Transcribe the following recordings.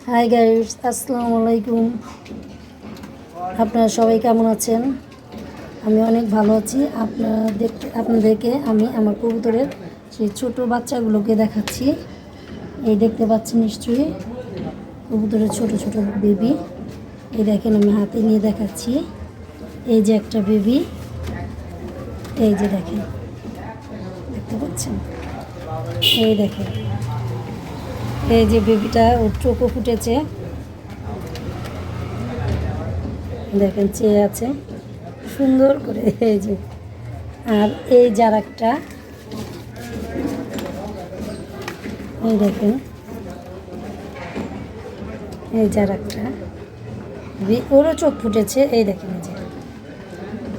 Hi guys, আসসালামু আলাইকুম। আপনারা সবাই কেমন আছেন? আমি অনেক ভালো আছি। আপনাদেরকে আমি আমার কবুতরের সেই ছোট বাচ্চাগুলোকে দেখাচ্ছি। এই দেখতে পাচ্ছেন নিশ্চয়ই কবুতরের ছোট ছোট বেবি। এই দেখেন আমি হাতে নিয়ে দেখাচ্ছি। এই যে একটা বেবি, এই যে দেখেন, দেখতে পাচ্ছেন? এই দেখেন, এই যে বেবিটা, ওর চোখও ফুটেছে, দেখেন চেয়ে আছে সুন্দর করে। এই যে, আর এই যার একটা, এই দেখেন, এই যার একটা ওরও চোখ ফুটেছে। এই দেখেন, এই যে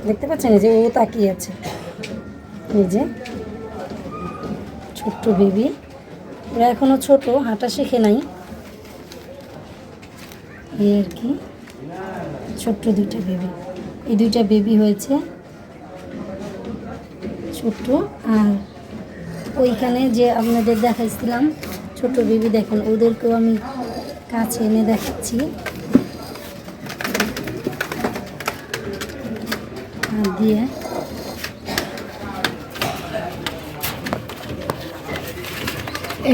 দেখতে পাচ্ছেন, এই যে ও তাকিয়ে আছে। এই যে ছোট্ট বেবি, ওরা এখনো ছোট, হাঁটা শেখে নাই, এই আর কি। ছোট্ট দুইটা বেবি, এই দুইটা বেবি হয়েছে ছোট্ট। আর ওইখানে যে আপনাদের দেখাইছিলাম ছোট বেবি, দেখেন ওদেরকেও আমি কাছে এনে দেখাচ্ছি। হাত দিয়ে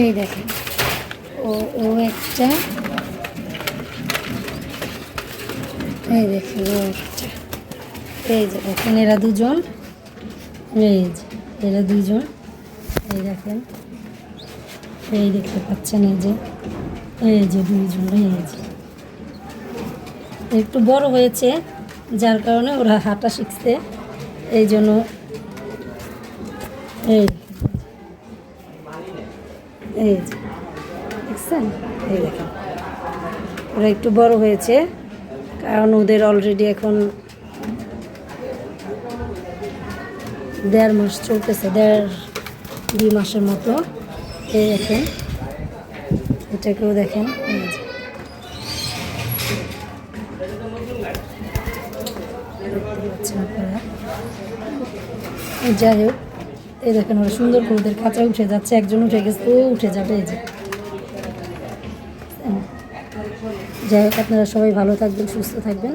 এই দেখেন, ও একটা, এই দেখেন ও একটা, এই যে দেখেন এরা দুজন, এই যে এরা দুজন, এই দেখেন, এই দেখতে পাচ্ছেন, এই যে দুইজন, এই যে একটু বড় হয়েছে যার কারণে ওরা হাঁটা শিখছে, এই জন্য। এই এই যে দেখছেন, এই দেখেন ওরা একটু বড় হয়েছে, কারণ ওদের অলরেডি এখন 1.5 মাস চলতেছে, 1.5-2 মাসের মতো। এই দেখেন, এটাকেও দেখেন, যাই হোক, এই দেখেন ওরা সুন্দর করে ওদের খাঁচায় উঠে যাচ্ছে। একজন উঠে গেছে, ও উঠে যাবে। এই যে, যাই হোক, আপনারা সবাই ভালো থাকবেন, সুস্থ থাকবেন।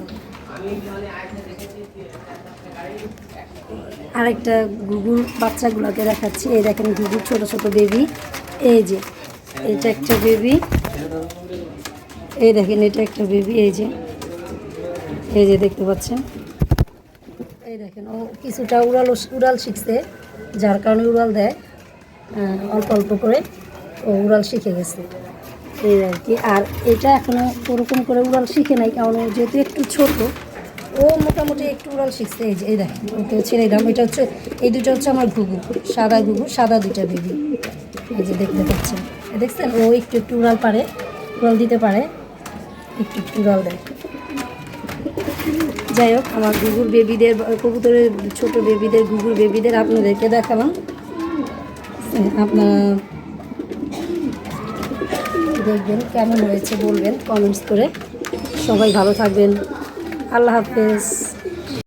আরেকটা ঘুঘুর বাচ্চাগুলোকে দেখাচ্ছি। এই দেখেন ঘুঘুর ছোট ছোট বেবি। এই যে এটা একটা বেবি, এই দেখেন এটা একটা বেবি। এই যে দেখতে পাচ্ছেন, এই দেখেন ও কিছুটা উড়াল শিখছে, যার কারণে উড়াল দেয় অল্প অল্প করে, ও উড়াল শিখে গেছে, এই আর কি। আর এটা এখনও ওরকম করে উড়াল শিখে নাই, কারণ ও যেহেতু একটু ছোট, ও মোটামুটি একটু উড়াল শিখছে। এই যে, এই দেখেন ওকে ছেড়ে দাম। এটা হচ্ছে, এই দুটো হচ্ছে আমার ঘুঘু, সাদা ঘুঘু, সাদা দুইটা বেবি। এই যে দেখতে পাচ্ছেন, দেখছেন ও একটু একটু উড়াল পারে, উড়াল দিতে পারে, একটু একটু উড়াল দেয়। যাই হোক, আমার ঘুঘুর বেবিদের, কবুতরের ছোট বেবিদের, ঘুঘুর বেবিদের আপনাদেরকে দেখালাম। আপনারা দেখবেন কেমন হয়েছে, বলবেন কমেন্টস করে। সবাই ভালো থাকবেন। আল্লাহ হাফেজ।